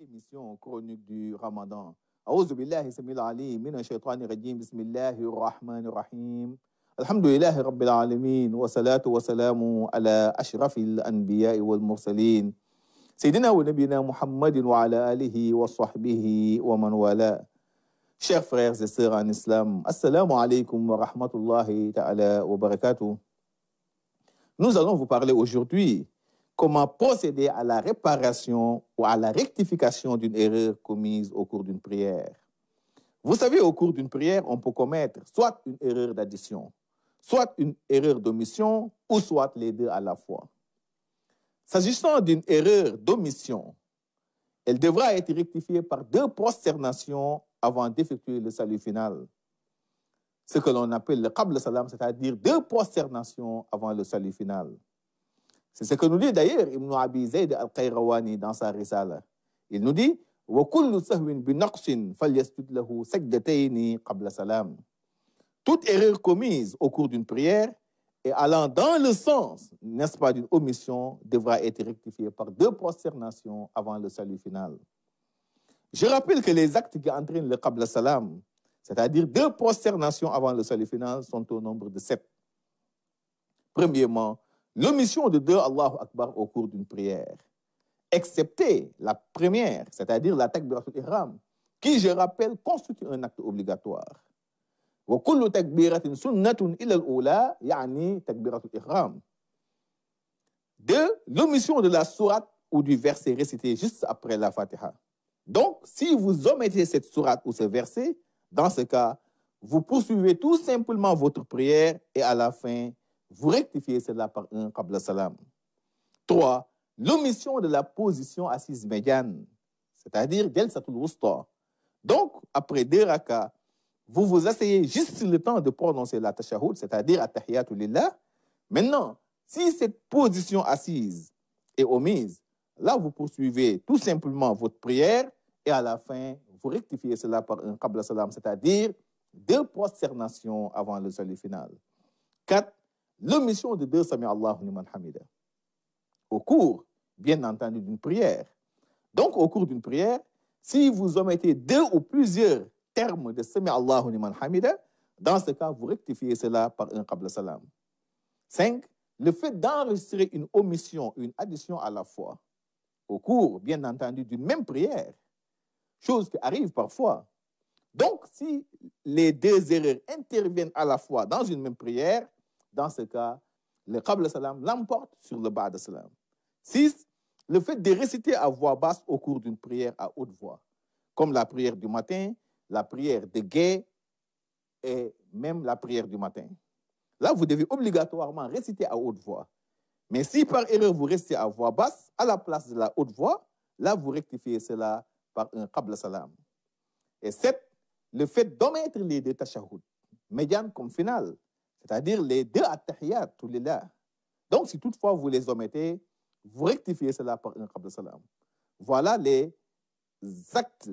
émission chronique du Ramadan. A'oudhu billahi samil alim min ash-shaytanir rajim. Bismillahir rahmanir rahim. Alhamdulillahi rabbil alamin wa salatu wa salamu ala ashrafil anbiya'i wal mursalin. Sayyidina wa nabiyina Muhammadin wa ala alihi wa sahbihi wa man wala. Chers frères et sœurs en islam, assalamu alaikum wa rahmatullahi ta'ala wa barakatuh. Nous allons vous parler aujourd'hui comment procéder à la réparation ou à la rectification d'une erreur commise au cours d'une prière. Vous savez, au cours d'une prière, on peut commettre soit une erreur d'addition, soit une erreur d'omission, ou soit les deux à la fois. S'agissant d'une erreur d'omission, elle devra être rectifiée par 2 prosternations avant d'effectuer le salut final. Ce que l'on appelle le qabl salam, c'est-à-dire 2 prosternations avant le salut final. C'est ce que nous dit d'ailleurs Ibn Abi Zayd al-Qayrawani dans sa risala. Il nous dit wa kullu sahwin bi naqsin falyasjud lahu sajdatayn qabla salam. Toute erreur commise au cours d'une prière et allant dans le sens, n'est-ce pas, d'une omission, devra être rectifiée par 2 prosternations avant le salut final. Je rappelle que les actes qui entraînent le qabla salam, c'est-à-dire 2 prosternations avant le salut final, sont au nombre de 7. Premièrement, l'omission de 2 Allahu Akbar au cours d'une prière, excepté la première, c'est-à-dire la takbiratul ihram, qui, je rappelle, constitue un acte obligatoire. Wa kullu takbiratin sunnatun ila al-ula, yani takbiratul ihram. 2, l'omission de la sourate ou du verset récité juste après la Fatiha. Donc, si vous omettez cette sourate ou ce verset, dans ce cas, vous poursuivez tout simplement votre prière et à la fin, vous rectifiez cela par un qabla salam. 3, l'omission de la position assise médiane, c'est-à-dire jalsatul wusta. Donc, après 2 rakas, vous vous asseyez juste le temps de prononcer la tashahhud, c'est-à-dire at-tahiyatu lillah. Maintenant, si cette position assise est omise, là, vous poursuivez tout simplement votre prière et à la fin, vous rectifiez cela par un qabla salam, c'est-à-dire 2 prosternations avant le salut final. 4, l'omission de 2 Sami Allahu liman hamida au cours, bien entendu, d'une prière. Donc, au cours d'une prière, si vous omettez 2 ou plusieurs termes de Sami Allahu liman hamida, dans ce cas, vous rectifiez cela par un qabla salam. 5, le fait d'enregistrer une omission, une addition à la fois, au cours, bien entendu, d'une même prière, chose qui arrive parfois. Donc, si les 2 erreurs interviennent à la fois dans une même prière, dans ce cas, le qabla salam l'emporte sur le ba'da salam. 6, le fait de réciter à voix basse au cours d'une prière à haute voix, comme la prière du matin, la prière de guet et même la prière du matin. Là, vous devez obligatoirement réciter à haute voix. Mais si par erreur vous récitez à voix basse, à la place de la haute voix, là, vous rectifiez cela par un qabla salam. Et 7, le fait d'omettre les 2 tashahhud, médiane comme finale, c'est-à-dire les 2 at-tahiyat lillah. Donc, si toutefois vous les omettez, vous rectifiez cela par un qabla salam. Voilà les actes,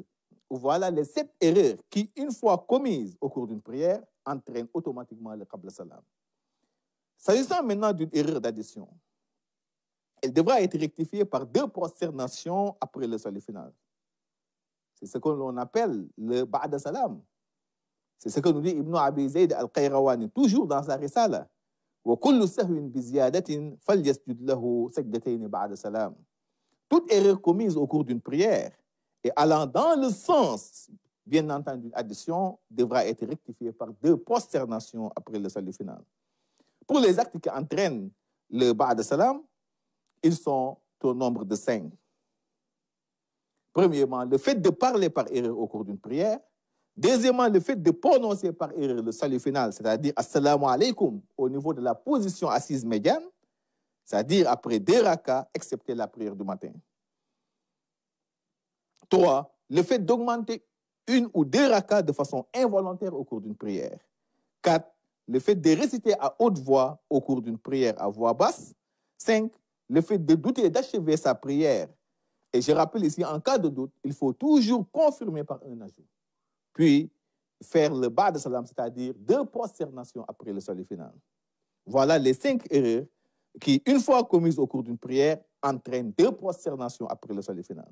ou voilà les 7 erreurs qui, une fois commises au cours d'une prière, entraînent automatiquement le qabla salam. S'agissant maintenant d'une erreur d'addition, elle devra être rectifiée par 2 prosternations après le salut final. C'est ce que l'on appelle le ba'da salam. C'est ce que nous dit Ibn Abi Zayd al-Qayrawani, toujours dans sa risala. Wa kullu sahwin bi ziyadatin falyasjud lahu sajdatayn ba'da salam. Toute erreur commise au cours d'une prière et allant dans le sens, bien entendu, d'une addition, devra être rectifiée par 2 prosternations après le salut final. Pour les actes qui entraînent le ba'da salam, ils sont au nombre de 5. Premièrement, le fait de parler par erreur au cours d'une prière. Deuxièmement, le fait de prononcer par erreur le salut final, c'est-à-dire assalamu alaikum au niveau de la position assise médiane, c'est-à-dire après 2 rakas, excepté la prière du matin. 3, le fait d'augmenter 1 ou 2 rakas de façon involontaire au cours d'une prière. 4, le fait de réciter à haute voix au cours d'une prière à voix basse. 5, le fait de douter d'achever sa prière. Et je rappelle ici, en cas de doute, il faut toujours confirmer par un ajout. Puis, faire le ba'da salam, c'est-à-dire 2 prosternations après le salut final. Voilà les 5 erreurs qui, une fois commises au cours d'une prière, entraînent 2 prosternations après le salut final.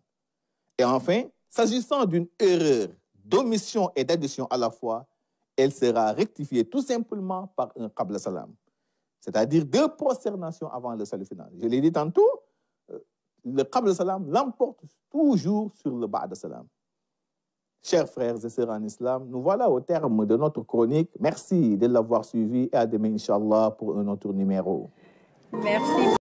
Et enfin, s'agissant d'une erreur d'omission et d'addition à la fois, elle sera rectifiée tout simplement par un qabla salam, c'est-à-dire 2 prosternations avant le salut final. Je l'ai dit tantôt, le qabla salam l'emporte toujours sur le ba'da salam. Chers frères et sœurs en islam, nous voilà au terme de notre chronique. Merci de l'avoir suivi et à demain, Inch'Allah, pour un autre numéro. Merci.